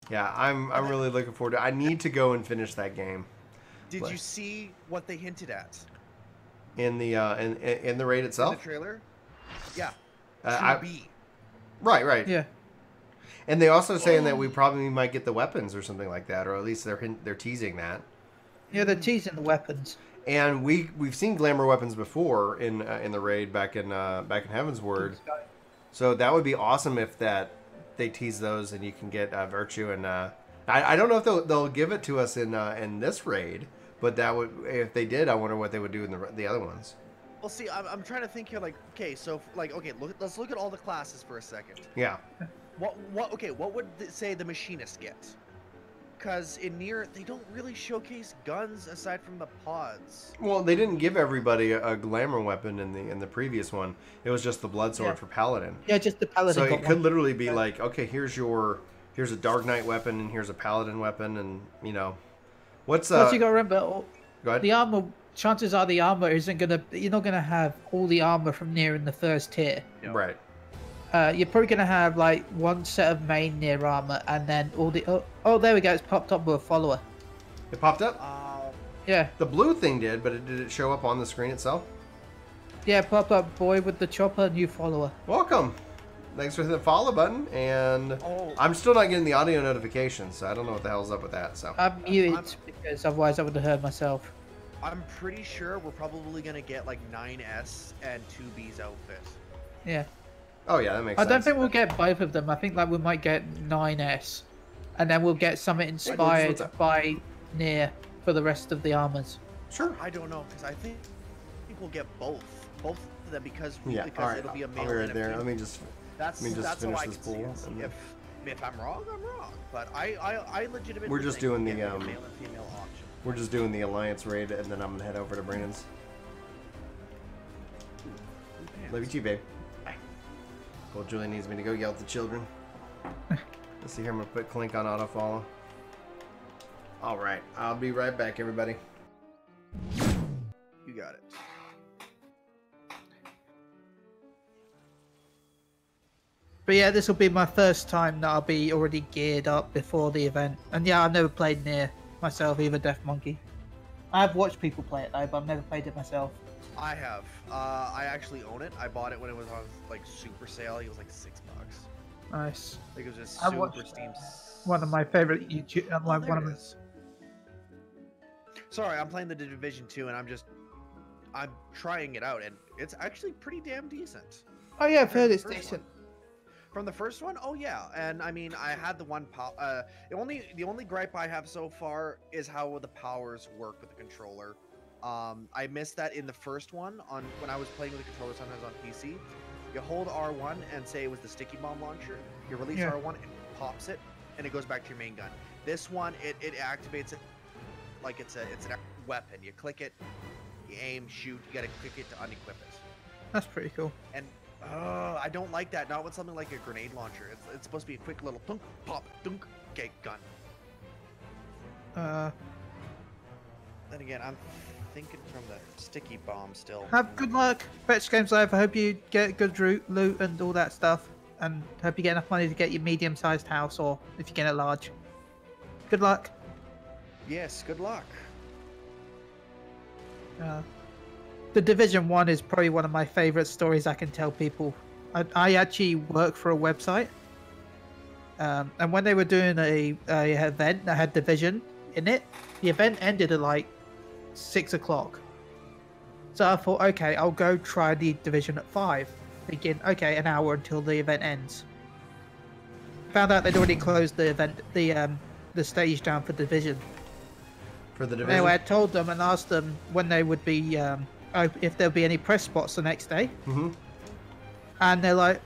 Yeah, I'm really looking forward to it. I need to go and finish that game. Did But you see what they hinted at in the in the raid in the itself? trailer? Yeah, I 2B. right. Yeah. And they also saying that Oh. we probably might get the weapons or something like that, or at least they're teasing that. Yeah, they're teasing the weapons. And we've seen glamour weapons before in the raid back in Heaven's Word. So that would be awesome if they tease those and you can get virtue and I don't know if they'll give it to us in this raid, but that would if they did, I wonder what they would do in the other ones. Well, see, I'm trying to think here. Like, okay, so okay, let's look at all the classes for a second. Yeah. What would say the machinist get? Because in NieR, they don't really showcase guns aside from the pods. Well, they didn't give everybody a glamour weapon in the previous one. It was just the blood sword for paladin. Yeah, just the paladin. So it could one. literally be like, okay, here's a dark knight weapon and here's a paladin weapon, and you know, what's Plus, you got to remember, go ahead. the armor. Chances are the armor isn't gonna. You're not gonna have all the armor from NieR in the first tier. Right. You're probably gonna have like one set of main NieR armor, and then all the. Oh, there we go. It's popped up with a follower. It popped up. Yeah. The blue thing did, but did it show up on the screen itself? Yeah, pop up boy with the chopper, new follower. Welcome. Thanks for the follow button, and I'm still not getting the audio notifications, so I don't know what the hell's up with that. So I'm muted because otherwise I would have heard myself. I'm pretty sure we're probably gonna get like 9S and 2B's outfit. Yeah. Oh yeah, that makes I sense. don't think we'll get both of them. I think like we might get 9S, and then we'll get something inspired by NieR for the rest of the armors. Sure. I don't know because I think we'll get both of them because Yeah. All right. it'll be a male I'll be right and a there. female. Let me just That's finish how I this can see pool. it. If I'm wrong, I'm wrong. But I legitimately We're just think doing we'll the get a male and female option. We're just doing the alliance raid, and then I'm gonna head over to Brandon's. Love you too, babe. Bye. Well, Julie needs me to go yell at the children. Let's see here. I'm gonna put Clink on auto follow. All right, I'll be right back, everybody. You got it. But yeah, this will be my first time that I'll be already geared up before the event. And yeah, I've never played NieR myself either, Death Monkey. I have watched people play it though, but I've never played it myself. I have. I actually own it. I bought it when it was on like super sale. It was like $6. Nice. Like it was just I super watched Steam. one of my favorite YouTube. Like there one it of my, is. Sorry, I'm playing the Division 2 and I'm trying it out and it's actually pretty damn decent. Oh yeah, I've heard it's First decent. one. From the first one, oh yeah, and I mean I had the one the only gripe I have so far is how the powers work with the controller. I missed that in the first one when I was playing with the controller sometimes on PC. You hold R1 and say it was the sticky bomb launcher. You release R1, it pops it, and it goes back to your main gun. This one, it activates it like it's a weapon. You click it, you aim, shoot. You gotta click it to unequip it. That's pretty cool. And I don't like that. Not with something like a grenade launcher. It's supposed to be a quick little dunk, pop, dunk, okay, gun. Then again, I'm thinking from the sticky bomb still. Have good luck, Fetch Games Live. I hope you get good loot and all that stuff, and hope you get enough money to get your medium-sized house, or if you get it large. Good luck. Yes, good luck. The Division 1 is probably one of my favorite stories I can tell people. I actually work for a website, and when they were doing a event that had Division in it, the event ended at like 6 o'clock. So I thought, okay, I'll go try the Division at 5, thinking, okay, an hour until the event ends. Found out they'd already closed the event, the stage down for Division. For the Division. Anyway, I told them and asked them when they would be, if there'll be any press spots the next day. Mm-hmm. And they're like,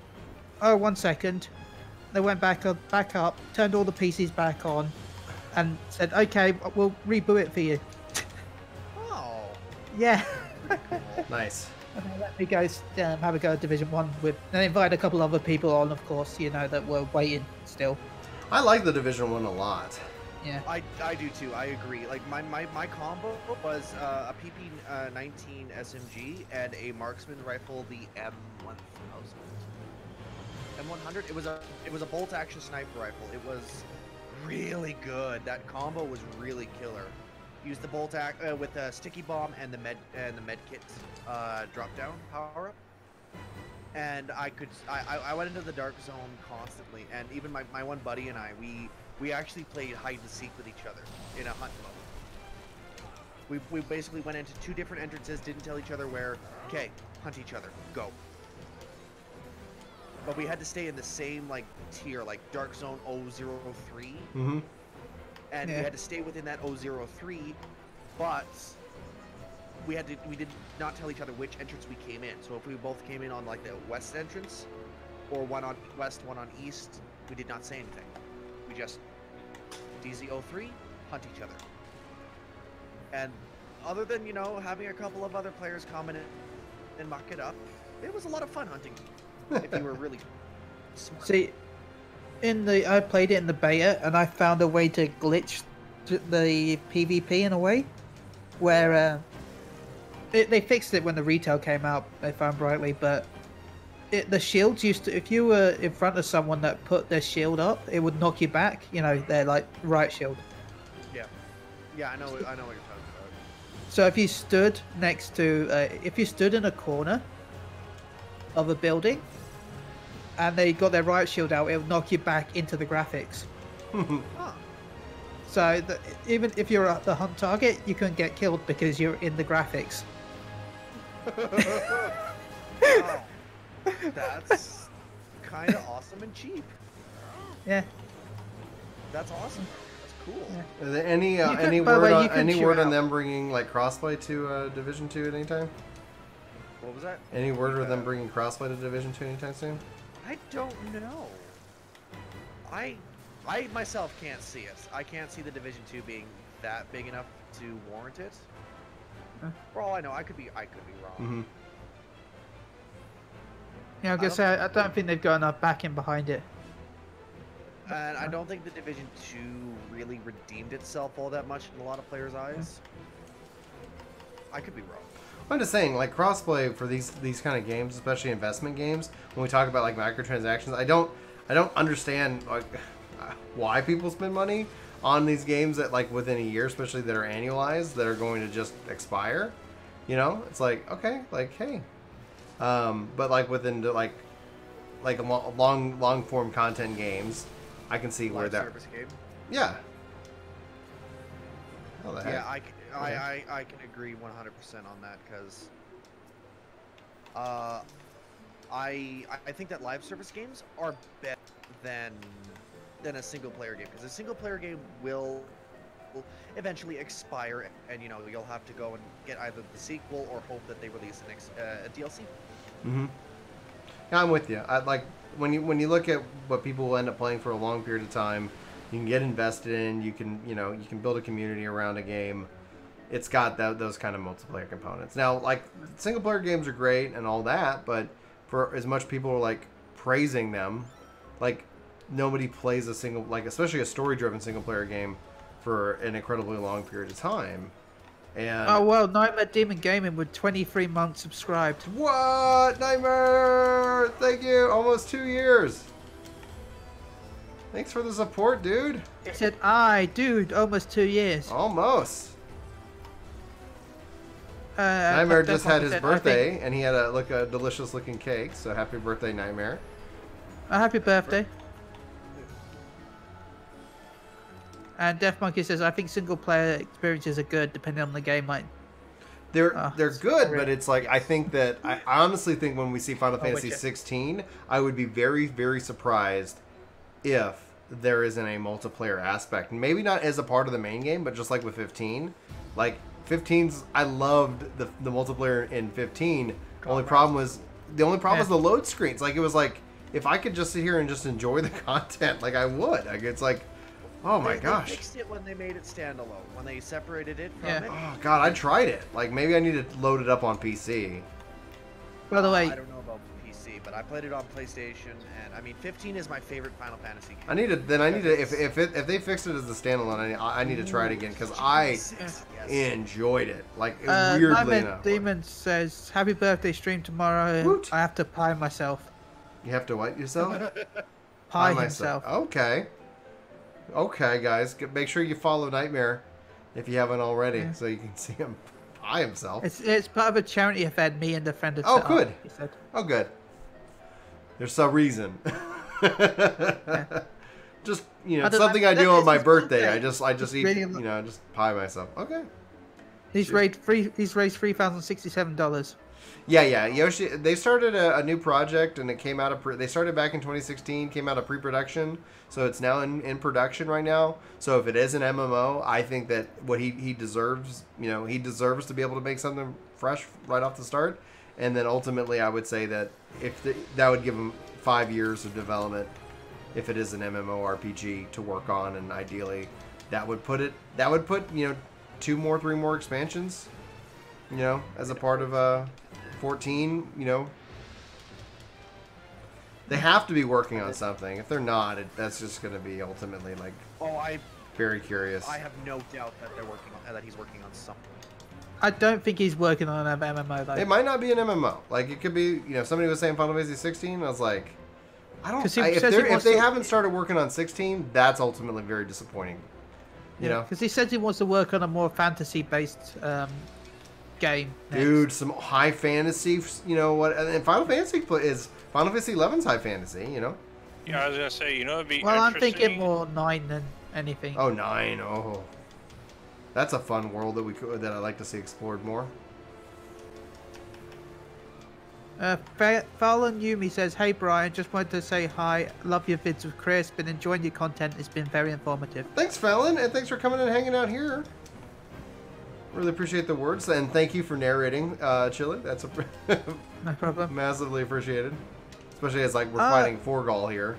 oh, 1 second. They went back up, turned all the PCs back on, and said, okay, we'll reboot it for you. Oh. Yeah. Nice. And they let me go have a go at Division 1 with, and they invited a couple other people on, of course, you know, that were waiting still. I like the Division 1 a lot. Yeah. I do too. I agree. Like my combo was a PP19 SMG and a marksman rifle, the M1000. M100. It was a bolt action sniper rifle. It was really good. That combo was really killer. Use the bolt with the sticky bomb and the med kit drop down power up. And I went into the dark zone constantly, and even my one buddy and I, we actually played hide and seek with each other in a hunt mode. We basically went into 2 different entrances, didn't tell each other where. Okay, hunt each other, go. But we had to stay in the same like tier, like Dark Zone 003. Mm-hmm. And we had to stay within that 003, but we did not tell each other which entrance we came in. So if we both came in on like the west entrance, or one on west, one on east, we did not say anything. We just DZ03, hunt each other. And other than, you know, having a couple of other players comment and muck it up, it was a lot of fun hunting. If you were really smart. See, I played it in the beta, and I found a way to glitch the PvP in a way where they fixed it when the retail came out, if I'm rightly, but the shields used to, if you were in front of someone that put their shield up, it would knock you back. You know, their like right shield. Yeah, I know what you're talking about. So if you stood next to, if you stood in a corner of a building, and they got their right shield out, it would knock you back into the graphics. Huh. So even if you're at the hunt target, you couldn't get killed because you're in the graphics. Wow. That's kind of awesome and cheap. Yeah. That's awesome. That's cool. Yeah. Are there any word on them bringing like crossplay to Division 2 at any time? What was that? Any word on them bringing crossplay to Division 2 anytime soon? I don't know. I myself can't see it. I can't see the Division 2 being that big enough to warrant it. For all I know, I could be wrong. Mm-hmm. Yeah, I was gonna say I don't think they've got enough backing behind it. And I don't think the Division 2 really redeemed itself all that much in a lot of players' eyes. I could be wrong. I'm just saying, like, crossplay for these kind of games, especially investment games, when we talk about like microtransactions, I don't understand like why people spend money on these games that like within a year, especially that are annualized, that are going to just expire. You know, it's like, okay, like, hey, but like within like a long form content games, I can see where that service game. Yeah. How the heck? Yeah, I can agree 100% on that, because I think that live service games are better than a single player game, because a single player game will eventually expire, and you know you'll have to go and get either the sequel or hope that they release a DLC. Mm-hmm. Yeah, I'm with you. I like when you look at what people will end up playing for a long period of time. You can get invested in. You can build a community around a game. It's got those kind of multiplayer components. Now, like, single player games are great and all that, but for as much people are like praising them, like nobody plays a single, like especially a story driven single player game for an incredibly long period of time. And oh well, Nightmare Demon Gaming with 23 months subscribed. What? Nightmare! Thank you. Almost 2 years. Thanks for the support, dude. He said, dude, almost 2 years. Almost. Nightmare just had his birthday, and he had a delicious looking cake. So happy birthday, Nightmare! Happy birthday. And Death Monkey says, I think single player experiences are good depending on the game. Like, they're good, but it's like I honestly think when we see Final Fantasy XIV, I would be very, very surprised if there isn't a multiplayer aspect. Maybe not as a part of the main game, but just like with 15. Like 15's, I loved the multiplayer in 15. The only problem was the load screens. Like it was like if I could just sit here and just enjoy the content, like I would. Like it's like, oh my gosh. They fixed it when they made it standalone. When they separated it from it. Oh god, I tried it. Like maybe I need to load it up on PC. By the way, I don't know about PC, but I played it on PlayStation, and I mean, 15 is my favorite Final Fantasy game. I need to. If they fixed it as a standalone, I need to try it again because I enjoyed it. Like weirdly enough. Demon says, "Happy birthday stream tomorrow." Woot. I have to pie myself. You have to what yourself? Pie himself. Okay. Okay, guys, make sure you follow Nightmare if you haven't already, Yeah. so you can see him by himself. It's part of a charity event me and a friend have Oh, set good. up, he said. Oh, good. There's some reason. Yeah. Just I don't something know, I do that on is my his birthday. birthday. I just eat really just pie myself. Okay. He's raised $3,067. Yeah. Yoshi, they started a new project and it came out of they started back in 2016, came out of pre-production, so it's now in production right now. So if it is an MMO, I think that what he deserves, he deserves to be able to make something fresh right off the start. And then ultimately, I would say that that would give him 5 years of development if it is an MMORPG to work on, and ideally that would put 3 more expansions, as a part of 14, they have to be working on something. If they're not, that's just going to be ultimately like very curious. I have no doubt that he's working on something. I don't think he's working on an MMO though. It might not be an MMO. Like it could be, somebody was saying Final Fantasy 16. I was like, I don't. If they haven't started working on 16, that's ultimately very disappointing. Because he says he wants to work on a more fantasy-based game. Next. Dude, some high fantasy. And Final Fantasy XI's high fantasy. Yeah, I was gonna say, it'd be Well, I'm interesting. thinking more 9 than anything. Oh, 9. Oh, that's a fun world that I'd like to see explored more. Fallon Yumi says, "Hey Brian, just wanted to say hi. Love your vids with Chris. Been enjoying your content. It's been very informative." Thanks, Fallon, and thanks for coming and hanging out here. Really appreciate the words, and thank you for narrating, Chili. That's No problem. massively appreciated, especially as we're fighting Forgal here.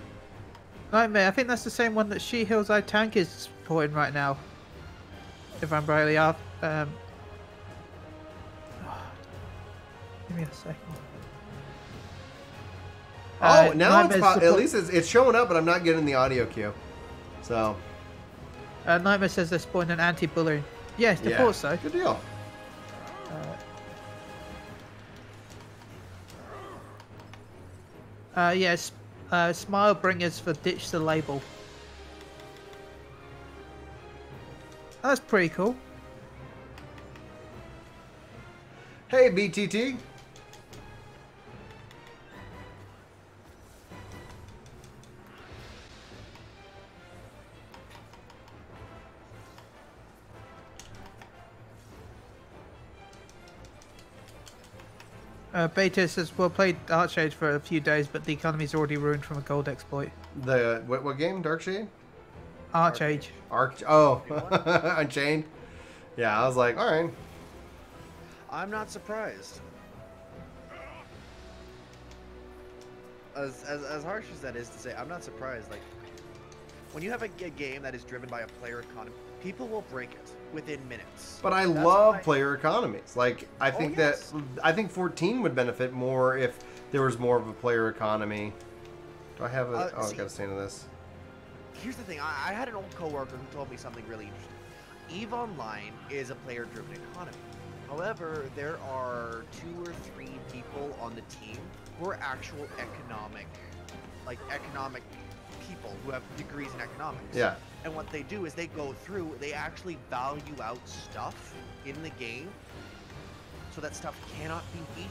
Nightmare. I think that's the same one that She Heals I Tank is supporting right now. If I'm rightly off. Give me a second. Oh, now it's Nightmare's at least it's showing up, but I'm not getting the audio cue. So. Nightmare says they're supporting an anti-bullying. Yes, I thought so. Good deal. Yes. Smile Bringers for Ditch the Label. That's pretty cool. Hey, BTT. Beta says, we'll play Darkshade for a few days, but the economy's already ruined from a gold exploit. The what game? Darkshade? Archage. Unchained. Yeah, I was like, all right. I'm not surprised. As harsh as that is to say, I'm not surprised. Like, when you have a game that is driven by a player economy, people will break it within minutes. But I love player economies. Like, I think I think 14 would benefit more if there was more of a player economy. Do I have a? I gotta stay into this. Here's the thing. I had an old coworker who told me something really interesting. EVE Online is a player-driven economy. However, there are 2 or 3 people on the team who are actual economic people who have degrees in economics. Yeah. And what they do is they go through, they actually value out stuff in the game so that stuff cannot be beat.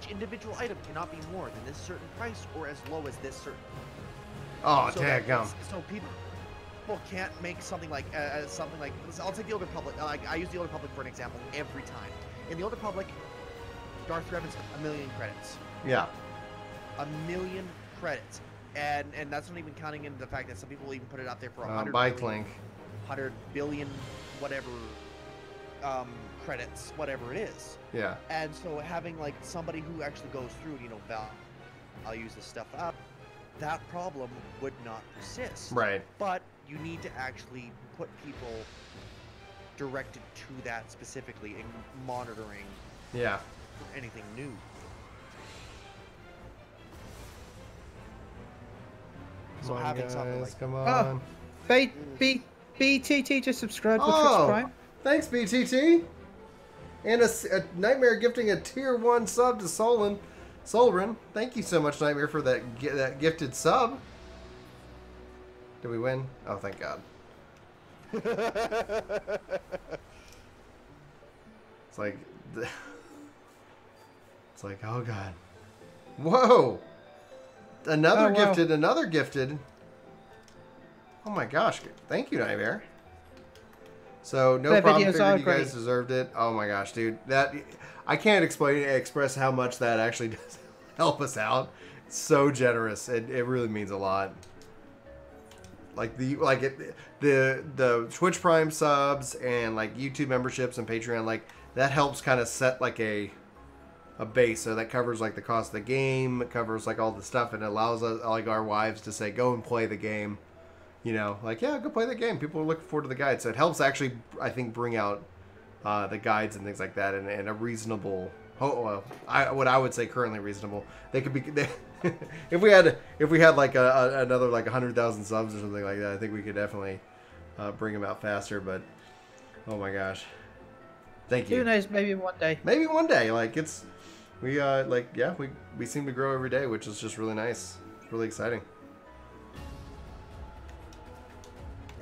Each individual item cannot be more than this certain price or as low as this certain. Oh, so dadgum. So people can't make something like I'll take the Old Republic. I use the Old Republic for an example every time. In the Old Republic, Darth Revan's 1 million credits. Yeah. 1 million credits. And that's not even counting in the fact that some people even put it out there for 100 Bike billion, link. 100 billion, whatever, credits, whatever it is. Yeah. And so having like somebody who actually goes through, values this stuff up, that problem would not persist. Right. But you need to actually put people directed to that specifically and monitoring. Yeah. For anything new. So come on, having guys, something like come on. BTT just subscribed with Twitch Prime. Thanks, BTT. And a Nightmare gifting a tier 1 sub to Solrin. Thank you so much, Nightmare, for that gifted sub. Did we win? Oh, thank God. It's like, it's like, oh God. Whoa! Another gifted, another gifted. Oh my gosh! Thank you, NieR. So no problem. Figured you guys deserved it. Oh my gosh, dude! That I can't express how much that actually does help us out. It's so generous. It really means a lot. Like the Twitch Prime subs and like YouTube memberships and Patreon, like that helps kind of set like a base, so that covers like the cost of the game, it covers like all the stuff, and it allows us, like our wives, to say go and play the game. You know, like, yeah, go play the game. People are looking forward to the guides, so it helps actually, I think, bring out the guides and things like that in a reasonable. What I would say currently reasonable. They could be. If we had like another like 100,000 subs or something like that, I think we could definitely bring them out faster. But oh my gosh, thank you. Who knows? Maybe one day. Maybe one day. Like we seem to grow every day, which is just really nice. It's really exciting.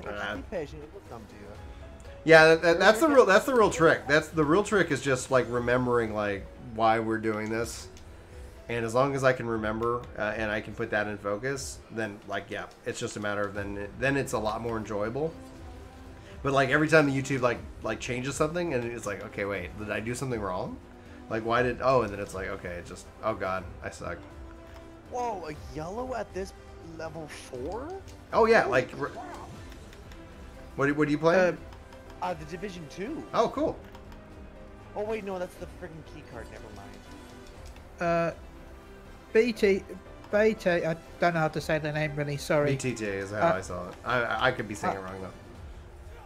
Be patient. It will come to you. Yeah, that's the real trick. That's the real trick, is just like remembering like why we're doing this. And as long as I can remember and I can put that in focus, then like, yeah, it's just a matter of then it's a lot more enjoyable. But like every time the YouTube like changes something and it's like, okay, wait, did I do something wrong? Like why did and then it's like, okay, it just, oh God, I suck. Whoa, a yellow at this level 4? Oh yeah, like what are you playing? The Division 2. Oh cool. Oh wait, no, that's the freaking key card. Never mind. BT, I don't know how to say the name really, sorry. BTJ is how I saw it. I could be saying it wrong though.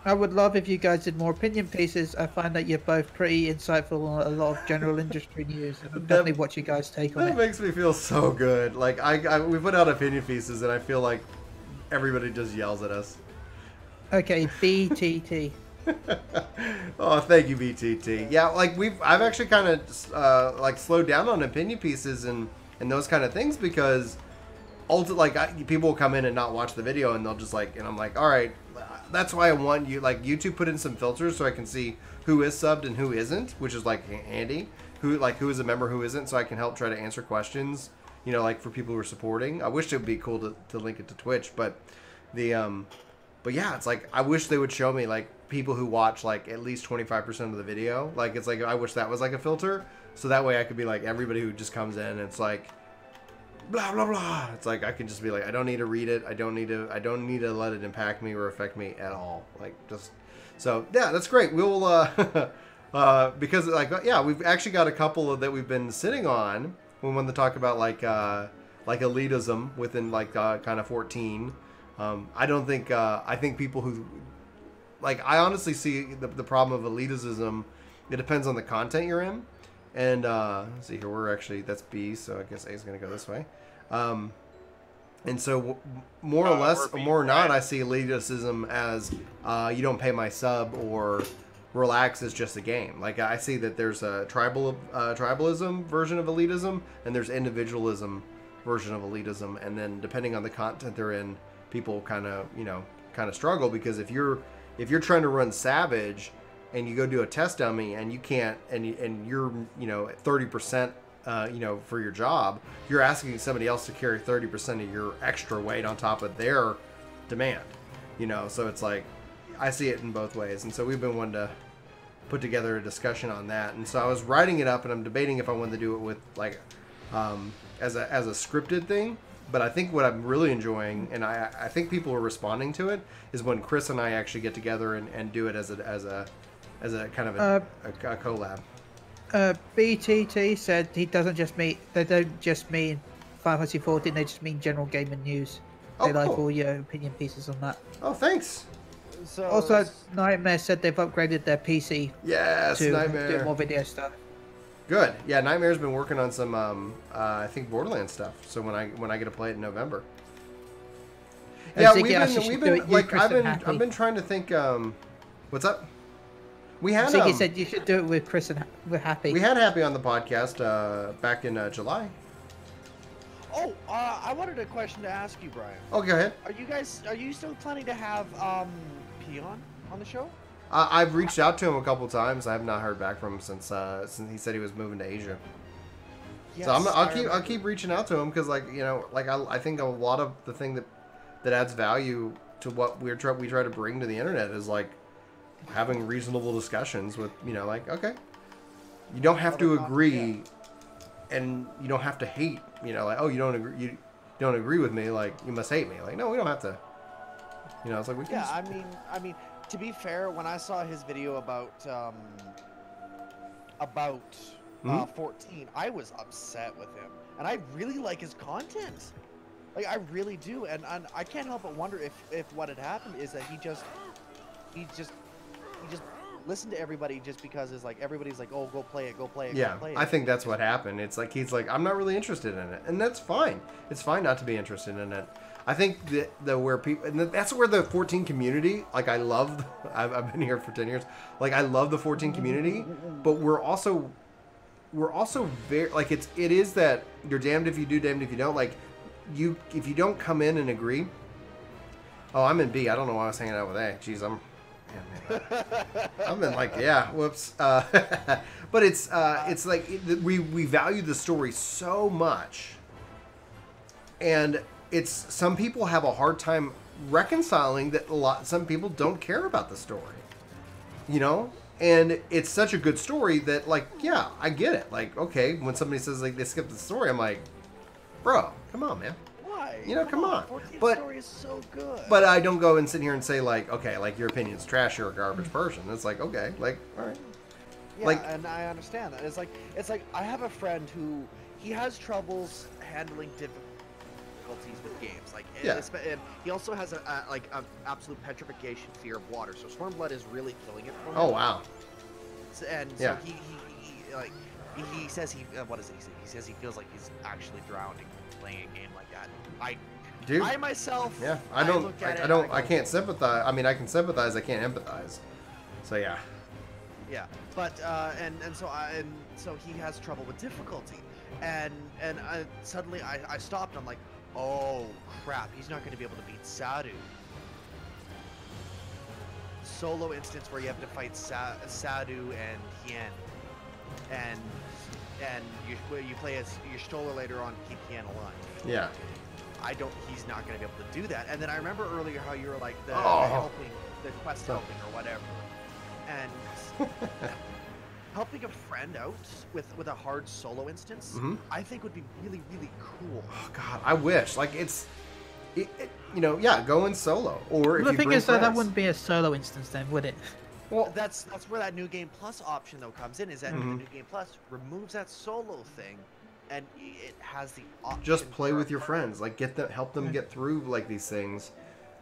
I would love if you guys did more opinion pieces. I find that you're both pretty insightful on a lot of general industry news, and I'm definitely watch you guys take on it. That makes me feel so good. Like we put out opinion pieces and I feel like everybody just yells at us. Okay, BTT. Oh, thank you, BTT. Yeah, like I've actually kind of like slowed down on opinion pieces and those kind of things, because people will come in and not watch the video and they'll just like, and I'm like, all right, that's why I want you, like, YouTube put in some filters so I can see who is subbed and who isn't, which is like handy. Who is a member, who isn't, so I can help try to answer questions, you know, like for people who are supporting. I wish it would be cool to link it to Twitch, but but yeah, it's like I wish they would show me like people who watch like at least 25% of the video. Like it's like I wish that was like a filter, so that way I could be like everybody who just comes in and it's like blah blah blah. It's like I can just be like, I don't need to read it. I don't need to let it impact me or affect me at all. Like just so yeah, that's great. We'll because like yeah, we've actually got a couple that we've been sitting on. We want to talk about like elitism within like kind of 14. I don't think I think people who like, I honestly see the problem of elitism. It depends on the content you're in. And let's see here, we're actually, that's B, so I guess A is going to go this way. And so more or less, more or not, I see elitism as you don't pay my sub, or relax is just a game. Like I see that there's a tribalism version of elitism, and there's individualism version of elitism. And then depending on the content they're in, people kind of struggle, because if you're trying to run Savage and you go do a test dummy and you can't, and you're 30% for your job, you're asking somebody else to carry 30% of your extra weight on top of their demand, so it's like I see it in both ways. And so we've been wanting to put together a discussion on that, and so I was writing it up and I'm debating if I wanted to do it with like as a scripted thing. But I think what I'm really enjoying, and I think people are responding to it, is when Chris and I actually get together and do it as a kind of a collab. BTT said they don't just mean Final Fantasy XIV, they just mean general gaming news. They like all your opinion pieces on that. Oh, thanks. So also, NieR said they've upgraded their PC. Yes, to NieR. do more video stuff. Good. Yeah, NieR's been working on some, I think, Borderlands stuff. So when I get to play it in November. Yeah, we've been like I've been trying to think. What's up? We had. Ziggy said you should do it with Chris and with Happy. We had Happy on the podcast back in July. Oh, I wanted a question to ask you, Brian. Oh, go ahead. Are you still planning to have Peon on the show? I've reached out to him a couple times. I have not heard back from him since he said he was moving to Asia. Yes, So I'll keep reaching out to him because, like, you know, like I think a lot of the thing that adds value to what we try to bring to the internet is like having reasonable discussions with, you know, like, okay, you don't have to agree, and you don't have to hate, you know, like, oh, you don't agree with me, like, you must hate me. Like, no, we don't have to. You know, it's like we can. Yeah, I mean, to be fair, when I saw his video about 14, I was upset with him, and I really like his content. Like, I really do, and I can't help but wonder if what had happened is that he just listened to everybody just because it's like everybody's like, oh, go play it, go play it. Yeah, go play it. I think that's what happened. It's like he's like, I'm not really interested in it, and that's fine. It's fine not to be interested in it. I think that where people, and that's where the 14 community, like, I love. I've been here for 10 years. Like, I love the 14 community, but we're also very, like, it is that you're damned if you do, damned if you don't. Like, if you don't come in and agree. Oh, I'm in B. I don't know why I was hanging out with A. Jeez, I'm in, like, yeah, whoops. But it's like we value the story so much, and some people have a hard time reconciling that some people don't care about the story, you know. And it's such a good story that, like, yeah, I get it. Like, okay, when somebody says, like, they skipped the story, I'm like, bro, come on, man. Why? You know, come on. But story is so good. But I don't go and sit here and say, like, okay, like, your opinion's trash, you're a garbage person. It's like, okay, like, all right. Yeah, like, and I understand that. It's like I have a friend who he has troubles handling difficulties with games. Like, yeah. And he also has an absolute petrification fear of water. So Stormblood is really killing it for him. Oh wow. So, and so he says what is it? He says he feels like he's actually drowning playing a game like that. I myself. Yeah, I can't sympathize. I mean, I can sympathize. I can't empathize. So yeah. Yeah, but so he has trouble with difficulty, and suddenly I stopped. I'm like, oh crap, he's not going to be able to beat Sadu. Solo instance where you have to fight Sadu and Hien, and you play as your Stoller later on, keep Hien alive. Yeah. He's not going to be able to do that. And then I remember earlier how you were like the quest helping or whatever, and helping a friend out with a hard solo instance, I think would be really, really cool. Oh God, I wish. Like, you know, yeah, go in solo. Or the thing is, that wouldn't be a solo instance then, would it? Well, that's where that New Game Plus option though comes in. Is that the New Game Plus removes that solo thing, and it has the option. Just play with your friends, like help them get through like these things,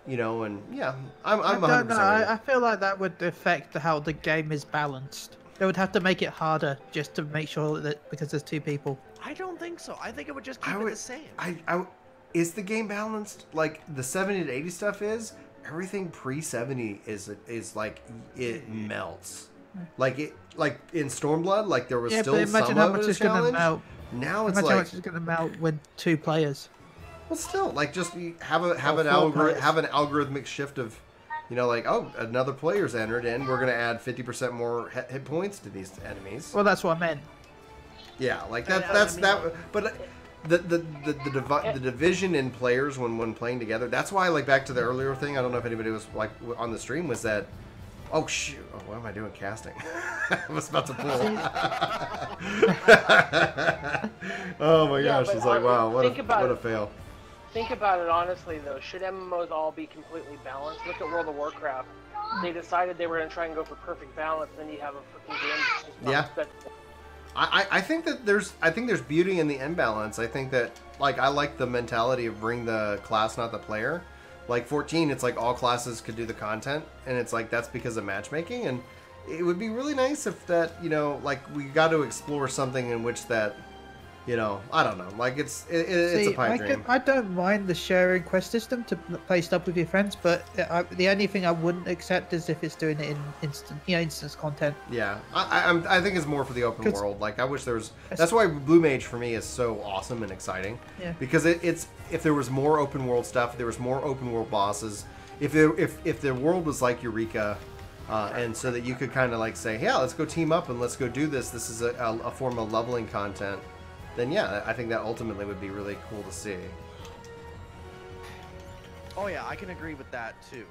you know. And yeah, I'm 100%. I feel like that would affect how the game is balanced. They would have to make it harder just to make sure that, because there's two people. I don't think so. I think it would just keep it the same. Is the game balanced? Like the 70 to 80 stuff is? Everything pre-70 is like it melts. Like in Stormblood, like there was still but imagine some how of much it is going to melt. Now it's imagine like how much is going to melt with two players. Well, still, like, just have an algorithmic shift of, you know, like, oh, another player's entered in, we're going to add 50% more hit points to these enemies. Well, that's what I meant. Yeah, like that's that. But the division in players when playing together. That's why, like, back to the earlier thing. I don't know if anybody was like on the stream. Was that? Oh shoot! Oh, what am I doing? Casting. I was about to pull. Oh my gosh! It's like, wow, what a fail. Think about it honestly, though. Should MMOs all be completely balanced? Look at World of Warcraft. They decided they were going to try and go for perfect balance, then you have a freaking game that's just not respectable. I think that there's beauty in the imbalance. I think that, like, I like the mentality of bring the class, not the player. Like 14, it's like all classes could do the content, and it's like that's because of matchmaking. And it would be really nice if that, you know, like, we got to explore something in which that You know, I don't know. Like it's a pipe dream. I don't mind the sharing quest system to play stuff with your friends, but the only thing I wouldn't accept is if it's doing it in instance content. Yeah, I think it's more for the open world. Like I wish there was. That's why Blue Mage for me is so awesome and exciting. Yeah. Because it's if there was more open world stuff, if there was more open world bosses, if the world was like Eureka. And so that you could kind of like say, yeah, let's go team up and let's go do this. This is a form of leveling content. Then yeah, I think that ultimately would be really cool to see. Oh yeah, I can agree with that too.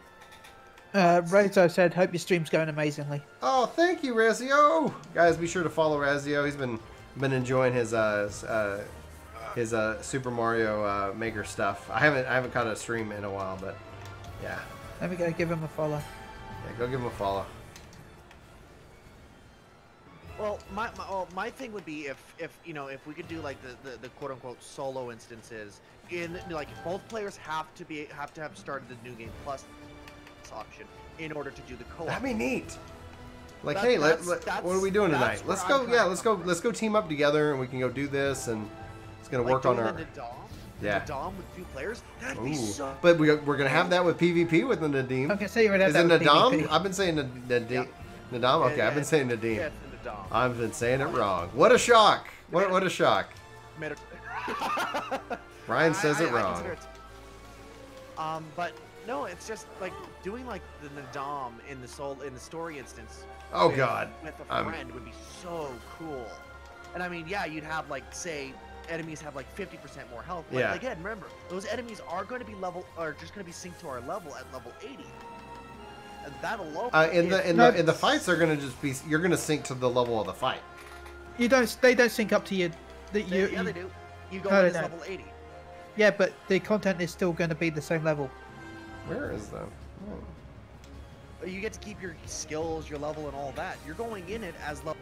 Rezo said, "Hope your stream's going amazingly." Oh, thank you, Razio. Guys, be sure to follow Razio. He's been enjoying his Super Mario Maker stuff. I haven't caught a stream in a while, but yeah. Let me go give him a follow. Yeah, go give him a follow. Well, my thing would be if we could do like the quote unquote solo instances in like both players have to have started the New Game Plus option in order to do the co-op. That'd be neat. Like, hey, what are we doing tonight? Let's go. Yeah, let's go team up together and we can go do this and it's gonna work on our. Yeah. Nadim with 2 players? That'd be so... But we're going to have that with PvP with the Nadim. I can say you would have that with Nadim? PvP. I've been saying Nadim. Yep. Nadim? Okay, I've been saying Nadim. Yeah, Nadim. I've been saying it wrong. What a shock. What a shock. Brian says it wrong. But no, it's just like doing like the Nadim in the story instance. Oh God. With a friend would be so cool. And I mean, yeah, you'd have like, say, enemies have like 50% more health. But yeah. Again, remember, those enemies are going to be just going to be synced to our level at level 80. And that alone. In the fights, they're going to just be. You're going to sync to the level of the fight. They don't sync up to you. They do. You go to level 80. Yeah, but the content is still going to be the same level. Where is that? Oh. You get to keep your skills, your level, and all that. You're going in it as level.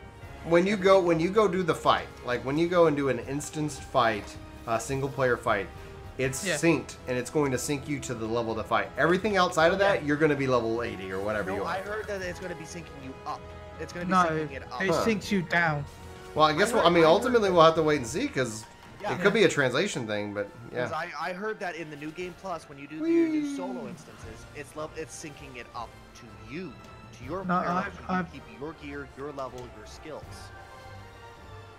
When you go do the fight, like when you go and do an instanced fight, a single player fight, it's synced and it's going to sync you to the level of the fight. Everything outside of that, you're going to be level 80 or whatever you are. I heard that it's going to be syncing you up. It's going to be syncing it up. It syncs you down. Well, I guess ultimately we'll have to wait and see because it could be a translation thing, but yeah. I heard that in the New Game Plus, when you do your new solo instances, it's syncing it up to you. Your player, you keep your gear, your level, your skills.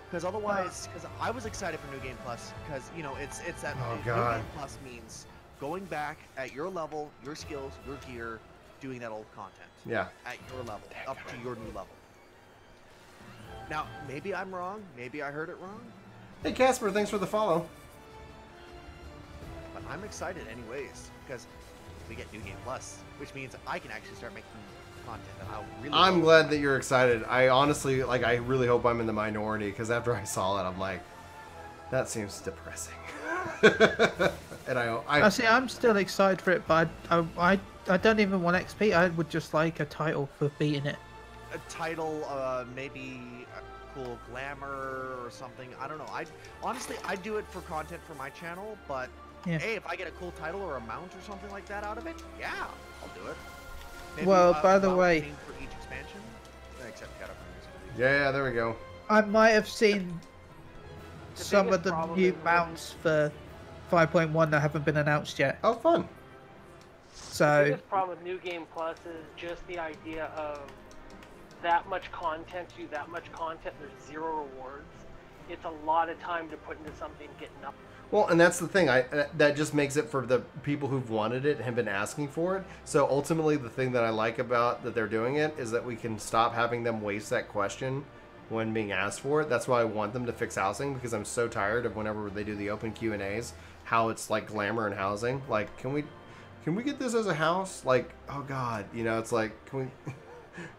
Because otherwise, because I was excited for New Game Plus, because it's that New Game Plus means going back at your level, your skills, your gear, doing that old content. Yeah. At your level, up to your new level. Now, maybe I'm wrong. Maybe I heard it wrong. Hey Casper, thanks for the follow. But I'm excited anyways, because we get New Game Plus, which means I can actually start making content that I'm glad that you're excited. I honestly, I really hope I'm in the minority because after I saw it, I'm like, that seems depressing. And I see. I'm still excited for it, but I don't even want XP. I would just like a title for beating it. A title, maybe a cool glamour or something. I don't know. I'd do it for content for my channel, but hey, if I get a cool title or a mount or something like that out of it, yeah, I'll do it. Maybe, well, by the way, for each expansion, except yeah, there we go. I might have seen some of the new mounts for 5.1 that haven't been announced yet. Oh, fun! So the biggest problem with New Game Plus is just the idea of that much content to that much content. There's 0 rewards. It's a lot of time to put into something, get nothing. Well, and that's the thing. That just makes it for the people who've wanted it and have been asking for it. So ultimately, the thing that I like about that they're doing it is that we can stop having them waste that question when being asked for it. That's why I want them to fix housing, because I'm so tired of whenever they do the open Q&As, how it's like glamour and housing. Like, can we get this as a house? Like, oh God, it's like, can we?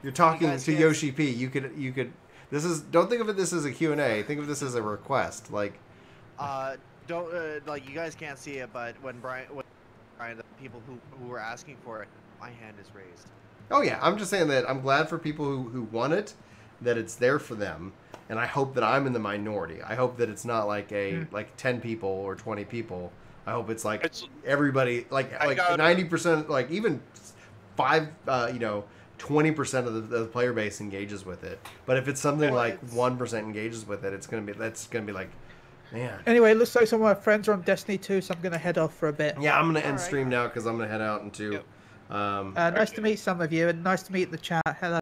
You're talking to Yoshi P. You could. This is. Don't think of it this as a Q&A. Think of this as a request. Like. Don't you guys can't see it, but when Brian, the people who were asking for it, my hand is raised. Oh yeah, I'm just saying that I'm glad for people who want it, that it's there for them, and I hope that I'm in the minority. I hope that it's not like 10 people or 20 people. I hope it's like everybody, like 90%, like even 20% of the player base engages with it. But if it's something like 1% engages with it, that's gonna be like, Man. Anyway, it looks like some of my friends are on Destiny 2, so I'm going to head off for a bit. Yeah, I'm gonna end Alright. stream now because I'm gonna head out into. Nice to meet some of you, and nice to meet the chat. Hello.